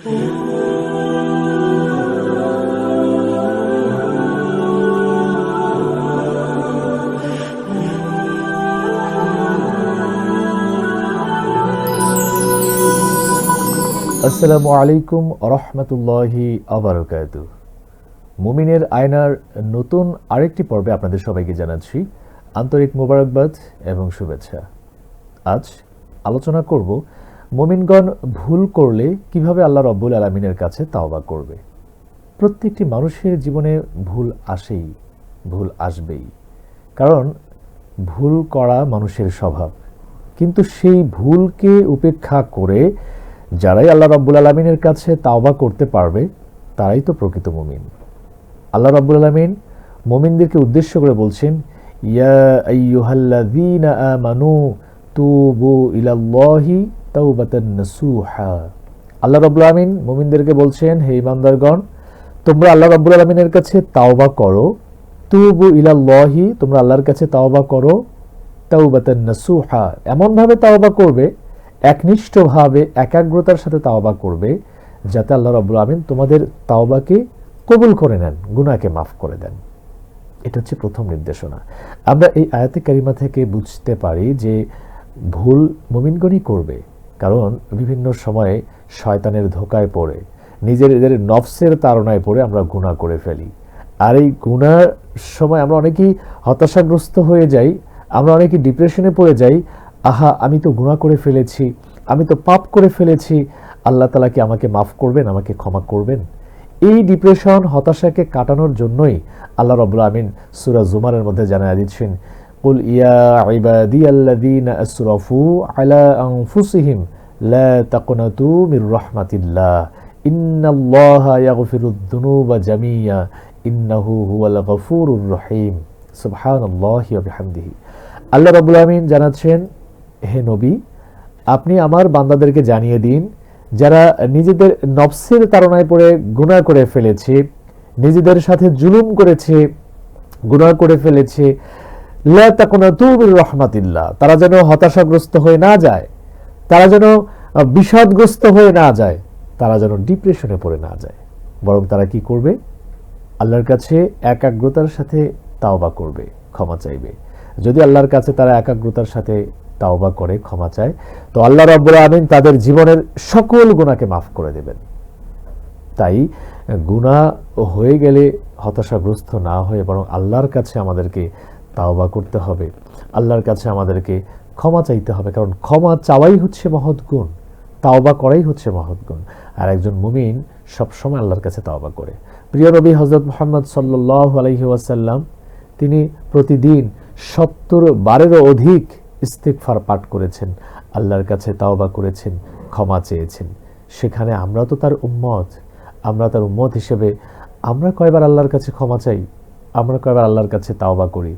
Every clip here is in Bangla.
আসসালামু আলাইকুম রহমতুল্লাহি আবারকাতুহু। মুমিনের আয়নার নতুন আরেকটি পর্বে আপনাদের সবাইকে জানাচ্ছি আন্তরিক মোবারকবাদ এবং শুভেচ্ছা। আজ আলোচনা করব মুমিনগণ ভুল করলে কিভাবে আল্লাহ রাব্বুল আলামিনের কাছে তাওবা করবে। প্রত্যেকটি মানুষের জীবনে ভুল আসেই, ভুল আসবেই, কারণ ভুল করা মানুষের স্বভাব। কিন্তু সেই ভুলকে উপেক্ষা করে যারাই আল্লাহ রাব্বুল আলামিনের কাছে তাওবা করতে পারবে তারাই তো প্রকৃত মুমিন। আল্লাহ রাব্বুল আলামিন মুমিনদেরকে উদ্দেশ্য করে বলছেন, ইয়া আইয়ুহাল্লাযীনা আমানু তুবু ইলাল্লাহি তাওবাতান নাসুহা। আল্লাহ রাব্বুল আলামিন মুমিনদেরকে বলছেন, হে ঈমানদারগণ, তোমরা আল্লাহ রাব্বুল আলামিনের কাছে তাওবা করো। তুবু ইলাল্লাহি, তোমরা আল্লাহর কাছে তাওবা করো। তাওবাতান নাসুহা, এমন ভাবে তাওবা করবে, একনিষ্ঠভাবে একাগ্রতার সাথে তাওবা করবে, যাতে আল্লাহ রাব্বুল আলামিন তোমাদের তাওবাকে কবুল করে নেন, গুনাহকে মাফ করে দেন। এটা হচ্ছে প্রথম নির্দেশনা। আমরা এই আয়াতে কারিমা থেকে বুঝতে পারি যে ভুল মুমিনগণই করবে, কারণ বিভিন্ন সময়ে শয়তানের ধোকায় পড়ে, নিজেদের নফসের তাড়নায় পড়ে আমরা গুনাহ করে ফেলি। আর এই গুনার সময় আমরা অনেকেই হতাশাগ্রস্ত হয়ে যাই, আমরা অনেকেই ডিপ্রেশনে পড়ে যাই। আহা, আমি তো গুনাহ করে ফেলেছি, আমি তো পাপ করে ফেলেছি, আল্লাহ তাআলা কি আমাকে মাফ করবেন, আমাকে ক্ষমা করবেন? এই ডিপ্রেশন, হতাশাকে কাটানোর জন্যই আল্লাহ রাব্বুল আলামিন সূরা জুমারের মধ্যে জানায় দিচ্ছেন, কুল ইয়া ইবাদিয়াল্লাযীনা আসরাফু আলা আনফুসিহিম লা তাকনাতু মির রাহমাতিল্লাহ ইন্নাল্লাহা ইয়াগফিরুদ যুনুবা জামিয়া ইন্নাহু হুয়াল গফুরুর রহিম। সুবহানাল্লাহি ওয়া বিহামদিহি। আল্লাহ রাব্বুল আলামিন জানাচ্ছেন, হে নবী, আপনি আমার বান্দাদেরকে জানিয়ে দিন, যারা নিজেদের নফসের তাড়নায় পড়ে গুনাহ করে ফেলেছে, নিজেদের সাথে জুলুম করেছে, গুনাহ করে ফেলেছে, লা তাকুনাতু মির রাহমাতিল্লাহ, তারা যেন হতাশাগ্রস্ত হয়ে না যায়, তারা যেন বিষাদগ্রস্ত হয়ে না যায়, তারা যেন ডিপ্রেশনে পড়ে না যায়, বরং তারা কি করবে? আল্লাহর কাছে একাগ্রতার সাথে তাওবা করবে, ক্ষমা চাইবে। যদি আল্লাহর কাছে তারা একাগ্রতার সাথে তাওবা করে, ক্ষমা চায়, তো আল্লাহ রাব্বুল আলামিন তাদের জীবনের সকল গুনাহকে মাফ করে দেবেন। তাই গুনাহ হয়ে গেলে হতাশাগ্রস্ত না হয়ে বরং আল্লাহর কাছে আমাদেরকে তাওবা করতে হবে, আল্লাহর কাছে আমাদেরকে ক্ষমা চাইতে হবে, কারণ ক্ষমা চাওয়াই হচ্ছে মহৎ গুণ, তাওবা করাই হচ্ছে মহৎ গুণ। আর একজন মুমিন সবসময় আল্লাহর কাছে তাওবা করে। প্রিয় নবী হযরত মুহাম্মদ সাল্লাল্লাহু আলাইহি ওয়াসাল্লাম তিনি প্রতিদিন 70 বারেরও অধিক ইস্তিগফার পাঠ করেছেন, আল্লাহর কাছে তাওবা করেছেন, ক্ষমা চেয়েছেন। সেখানে আমরা তো তার উম্মত, আমরা তার উম্মত হিসেবে আমরা কয়বার আল্লাহর কাছে ক্ষমা চাই, আমরা কয়বার আল্লাহর কাছে তাওবা করি?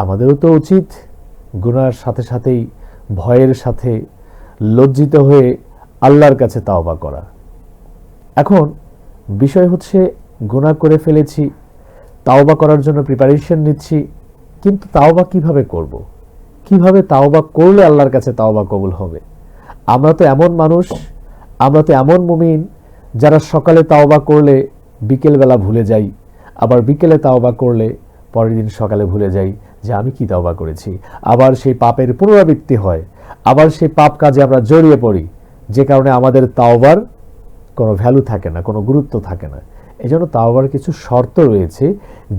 আমাদেরও তো উচিত গুনার সাথে সাথেই ভয়ের সাথে লজ্জিত হয়ে আল্লাহর কাছে তাওবা করা। এখন বিষয় হচ্ছে, গুনাহ করে ফেলেছি, তাওবা করার জন্য প্রিপারেশন নিচ্ছি, কিন্তু তাওবা কিভাবে করব? কিভাবে তাওবা করলে আল্লাহর কাছে তাওবা কবুল হবে? আমরা তো এমন মানুষ, আমরা তো এমন মুমিন যারা সকালে তাওবা করলে বিকেলবেলা ভুলে যাই, আবার বিকেলে তাওবা করলে পরের দিন সকালে ভুলে যাই যে আমি কি তাওবা করেছি। আবার সেই পাপের পুনরাবৃত্তি হয়, আবার সেই পাপ কাজে আমরা জড়িয়ে পড়ি, যে কারণে আমাদের তাওবার কোনো ভ্যালু থাকে না, কোনো গুরুত্ব থাকে না। এজন্য তাওবার কিছু শর্ত রয়েছে,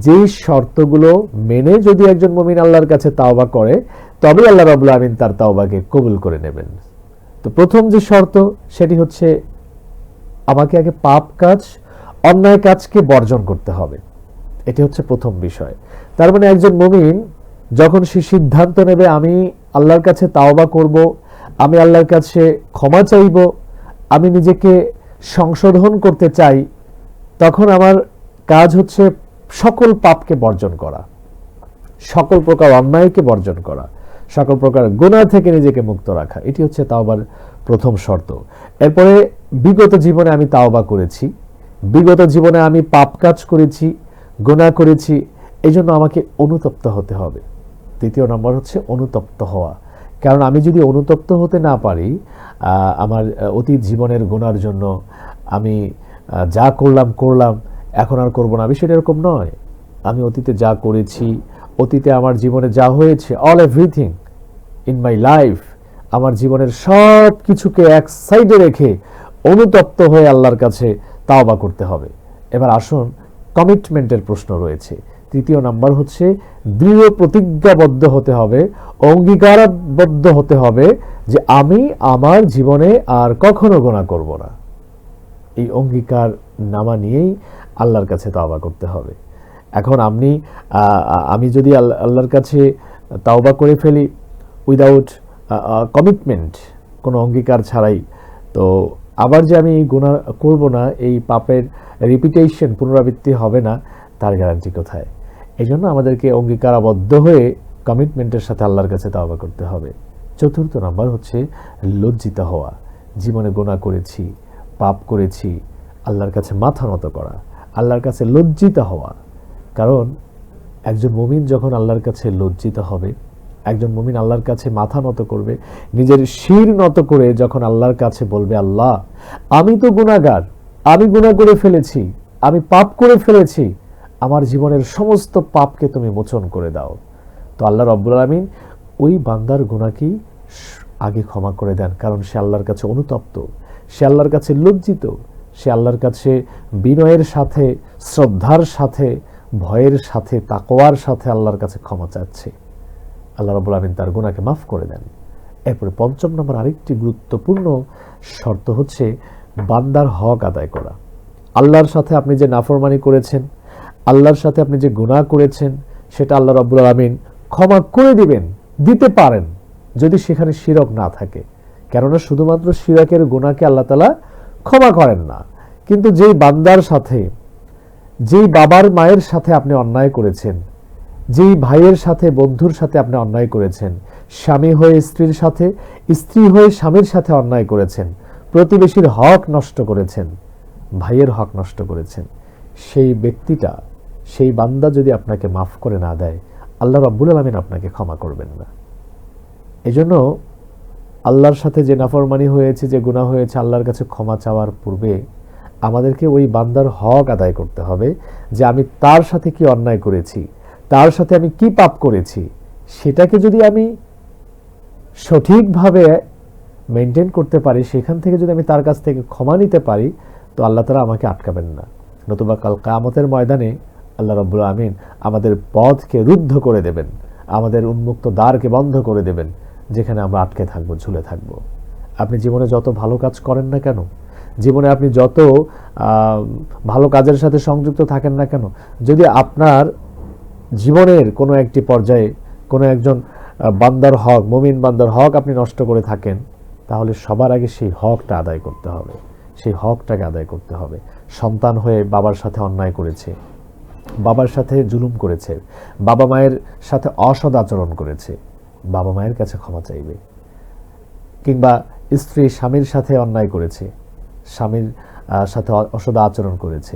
যেই শর্তগুলো মেনে যদি একজন মুমিন আল্লাহর কাছে তাওবা করে, তবেই আল্লাহ রাব্বুল আলামিন তার তাওবাকে কবুল করে নেবেন। তো প্রথম যে শর্ত, সেটি হচ্ছে আমাকে আগে পাপ কাজ, অন্যায় কাজকে বর্জন করতে হবে। এটি হচ্ছে প্রথম বিষয়। তার মানে একজন মুমিন যখন সে সিদ্ধান্ত নেবে আমি আল্লাহর কাছে তাওবা করব, আমি আল্লাহর কাছে ক্ষমা চাইব, আমি নিজেকে সংশোধন করতে চাই, তখন আমার কাজ হচ্ছে সকল পাপকে বর্জন করা, সকল প্রকার অন্যায়কে বর্জন করা, সকল প্রকার গুনাহ থেকে নিজেকে মুক্ত রাখা। এটি হচ্ছে তাওবার প্রথম শর্ত। এরপরে বিগত জীবনে আমি তাওবা করেছি, বিগত জীবনে আমি পাপ কাজ করেছি, গুনাহ করেছি, এই জন্য আমাকে অনুতপ্ত হতে হবে। দ্বিতীয় নম্বর হচ্ছে অনুতপ্ত হওয়া। কারণ আমি যদি অনুতপ্ত হতে না পারি আমার অতীত জীবনের গুনার জন্য, আমি যা করলাম এখন আর করব না, বিষয়টা এরকম নয়। আমি অতীতে যা করেছি, অতীতে আমার জীবনে যা হয়েছে, all everything in my life, আমার জীবনের সব কিছুকে এক সাইডে রেখে অনুতপ্ত হয়ে আল্লাহর কাছে তাওবা করতে হবে। এবার আসুন, কমিটমেন্টের প্রশ্ন রয়েছে। তৃতীয় নাম্বার হচ্ছে দৃঢ় প্রতিজ্ঞাবদ্ধ হতে হবে, অঙ্গীকারবদ্ধ হতে হবে যে আমি আমার জীবনে আর কখনো গুনাহ করব না। এই অঙ্গীকার নামা নিয়েই আল্লাহর কাছে তাওবা করতে হবে। এখন আমি যদি আল্লাহর কাছে তাওবা করে ফেলি উইদাউট কমিটমেন্ট, কোনো অঙ্গীকার ছাড়াই, তো আবার যে আমি গুনাহ করব না, এই পাপের রিপিটেশন, পুনরাবৃত্তি হবে না, তার গ্যারান্টি কোথায়? এই জন্য আমাদেরকে অঙ্গীকারাবদ্ধ হয়ে কমিটমেন্টের সাথে আল্লাহর কাছে তাওবা করতে হবে। চতুর্থ নাম্বার হচ্ছে লজ্জিত হওয়া। জীবনে গুনাহ করেছি, পাপ করেছি, আল্লাহর কাছে মাথা নত করা, আল্লাহর কাছে লজ্জিত হওয়া। কারণ একজন মুমিন যখন আল্লাহর কাছে লজ্জিত হবে, একজন মুমিন আল্লাহর কাছে মাথা নত করবে, নিজের শির নত করে যখন আল্লাহর কাছে বলবে, আল্লাহ আমি তো গুনাহগার, আমি গুনাহ করে ফেলেছি, আমি পাপ করে ফেলেছি, আমার জীবনের সমস্ত পাপকে তুমি মোচন করে দাও, তো আল্লাহ রাব্বুল আলামিন ওই বান্দার গুনাহকেই আগে ক্ষমা করে দেন। কারণ সে আল্লাহর কাছে অনুতপ্ত, সে আল্লাহর কাছে লজ্জিত, সে আল্লাহর কাছে বিনয়ের সাথে, শ্রদ্ধার সাথে, ভয়ের সাথে, তাকওয়ার সাথে আল্লাহর কাছে ক্ষমা চাচ্ছে। আল্লাহ রাব্বুল আলামিন তার গুনাহকে মাফ করে দেন। এরপরে পঞ্চম নম্বর আরেকটি গুরুত্বপূর্ণ শর্ত হচ্ছে বান্দার হক আদায় করা। আল্লাহর সাথে আপনি যে নাফরমানি করেছেন, আল্লাহর সাথে আপনি যে গুনাহ করেছেন, সেটা আল্লাহ রাব্বুল আলামিন ক্ষমা করে দিতে পারেন যদি সেখানে শিরক না থাকে। কেননা শুধুমাত্র শিরকের গুনাহকে আল্লাহ তাআলা ক্ষমা করেন না, কিন্তু যেই বান্দার সাথে, যেই বাবার মায়ের সাথে আপনি অন্যায় করেছেন, যেই ভাইয়ের সাথে, বন্ধুর সাথে আপনি অন্যায় করেছেন, স্বামী হয়ে স্ত্রীর সাথে, স্ত্রী হয়ে স্বামীর সাথে অন্যায় করেছেন, প্রতিবেশীর হক নষ্ট করেছেন, ভাইয়ের হক নষ্ট করেছেন, সেই ব্যক্তিটা, সেই বান্দা যদি আপনাকে মাফ করে না দেয়, আল্লাহ রাব্বুল আলামিন আপনাকে ক্ষমা করবেন না। এজন্য আল্লাহর সাথে যে নাফরমানি হয়েছে, যে গুনাহ হয়েছে, আল্লাহর কাছে ক্ষমা চাওয়ার পূর্বে আমাদেরকে ওই বান্দার হক আদায় করতে হবে যে আমি তার সাথে কি অন্যায় করেছি, তার সাথে আমি কি পাপ করেছি, সেটাকে যদি আমি সঠিকভাবে মেনটেন করতে পারি, সেখান থেকে যদি আমি তার কাছ থেকে ক্ষমা নিতে পারি, তো আল্লাহ তাআলা আমাকে আটকাবেন না। নতুবা কাল কিয়ামতের ময়দানে আল্লাহ রাব্বুল আমিন আমাদের পথকে রুদ্ধ করে দেবেন, আমাদের উন্মুক্ত দ্বারকে বন্ধ করে দেবেন, যেখানে আমরা আটকে থাকবো, ঝুলে থাকবো। আপনি জীবনে যত ভালো কাজ করেন না কেন, জীবনে আপনি যত ভালো কাজের সাথে সংযুক্ত থাকেন না কেন, যদি আপনার জীবনের কোনো একটি পর্যায়ে কোনো একজন বান্দার হক, মুমিন বান্দার হক আপনি নষ্ট করে থাকেন, তাহলে সবার আগে সেই হকটা আদায় করতে হবে, সেই হকটাকে আদায় করতে হবে। সন্তান হয়ে বাবার সাথে অন্যায় করেছে, বাবার সাথে জুলুম করেছে, বাবা মায়ের সাথে অসৎ আচরণ করেছে, বাবা মায়ের কাছে ক্ষমা চাইবে। কিংবা স্ত্রী স্বামীর সাথে অন্যায় করেছে, স্বামীর সাথে অসৎ আচরণ করেছে,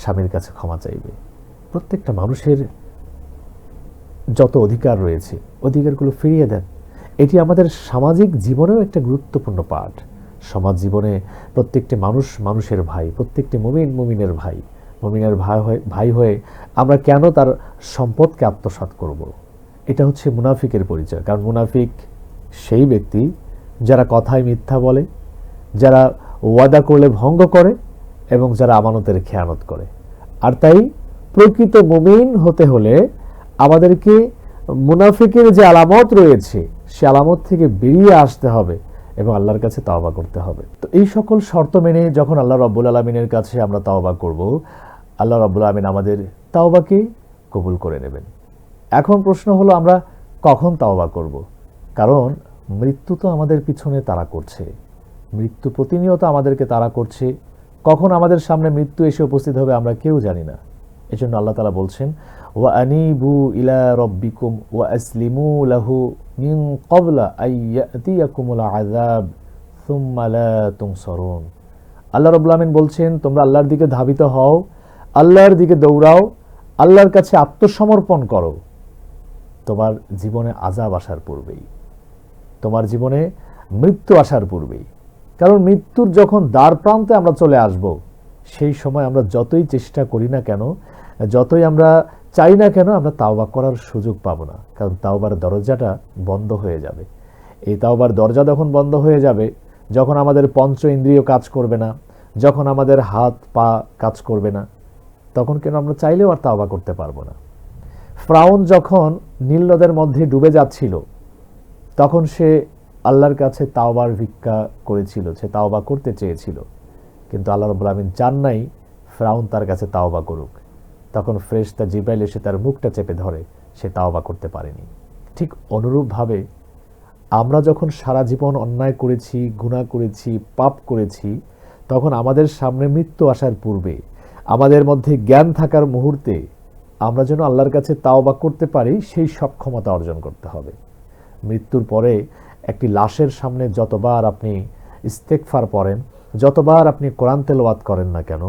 স্বামীর কাছে ক্ষমা চাইবে। প্রত্যেকটা মানুষের যত অধিকার রয়েছে, অধিকারগুলো ফিরিয়ে দেন। এটি আমাদের সামাজিক জীবনেও একটা গুরুত্বপূর্ণ পাঠ। সমাজ জীবনে প্রত্যেকটি মানুষ মানুষের ভাই, প্রত্যেকটি মুমিন মুমিনের ভাই, মুমিনের ভাই হয়ে আমরা কেন তার সম্পদকে আত্মসাৎ করব? এটা হচ্ছে মুনাফিকের পরিচয়। কারণ মুনাফিক সেই ব্যক্তি যারা কথায় মিথ্যা বলে, যারা ওয়াদা করলে ভঙ্গ করে এবং যারা আমানতের খেয়ানত করে। আর তাই প্রকৃত মুমিন হতে হলে আমাদেরকে মুনাফিকের যে আলামত রয়েছে, সে আলামত থেকে বেরিয়ে আসতে হবে এবং আল্লাহর কাছে তাওবা করতে হবে। তো এই সকল শর্ত মেনে যখন আল্লাহ রাব্বুল আলামিনের কাছে আমরা তাওবা করব, আল্লাহ রাব্বুল আলামিন আমাদের তাওবাকে কবুল করে নেবেন। এখন প্রশ্ন হলো, আমরা কখন তাওবা করব? কারণ মৃত্যু তো আমাদের পিছনে তাড়া করছে, মৃত্যু প্রতিনিয়ত আমাদেরকে তাড়া করছে। কখন আমাদের সামনে মৃত্যু এসে উপস্থিত হবে আমরা কেউ জানি না। এজন্য আল্লাহ তাআলা বলছেন, ওয়া আনিবু ইলা রাব্বিকুম ওয়া আসলিমু লাহু মিন ক্বাবলা আইয়াতিয়াকুমুল আযাব সুম্মা লা তুনসারুন। আল্লাহ রাব্বুল আমিন বলছেন, তোমরা আল্লাহর দিকে ধাবিত হও, আল্লাহর দিকে দৌড়াও, আল্লাহর কাছে আত্মসমর্পণ করো তোমার জীবনে আযাব আসার পূর্বেই, তোমার জীবনে মৃত্যু আসার পূর্বেই। কারণ মৃত্যুর যখন দ্বার প্রান্তে আমরা চলে আসব, সেই সময় আমরা যতই চেষ্টা করি না কেন, যতই আমরা চাই না কেন, আমরা তাওবা করার সুযোগ পাবো না। কারণ তাওবার দরজাটা বন্ধ হয়ে যাবে। এই তাওবার দরজা যখন বন্ধ হয়ে যাবে, যখন আমাদের পঞ্চ ইন্দ্রিয় কাজ করবে না, যখন আমাদের হাত পা কাজ করবে না, তখন কেন আমরা চাইলেও আর তাওবা করতে পারবো না। ফিরআউন যখন নীল নদের মধ্যে ডুবে যাচ্ছিল, তখন সে আল্লাহর কাছে তাওবার ভিক্ষা করেছিল, সে তাওবা করতে চেয়েছিল, কিন্তু আল্লাহ রাব্বুল আলামিন চান নাই ফিরআউন তার কাছে তাওবা করুক। তখন ফেরেশতা জিবরাইল এসে তার মুখটা চেপে ধরে, সে তাওবা করতে পারেনি। ঠিক অনুরূপভাবে আমরা যখন সারা জীবন অন্যায় করেছি, গুনাহ করেছি, পাপ করেছি, তখন আমাদের সামনে মৃত্যু আসার পূর্বে, আমাদের মধ্যে জ্ঞান থাকার মুহূর্তে আমরা যেন আল্লাহর কাছে তাওবা করতে পারি, সেই সক্ষমতা অর্জন করতে হবে। মৃত্যুর পরে একটি লাশের সামনে যতবার আপনি ইস্তেগফার পড়েন, যতবার আপনি কোরআন তেলাওয়াত করেন না কেন,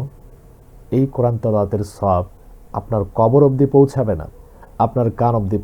এই কোরআন তেলাওয়াতের সওয়াব আপনার কবর অবধি পৌঁছাবে না, আপনার কান অবধি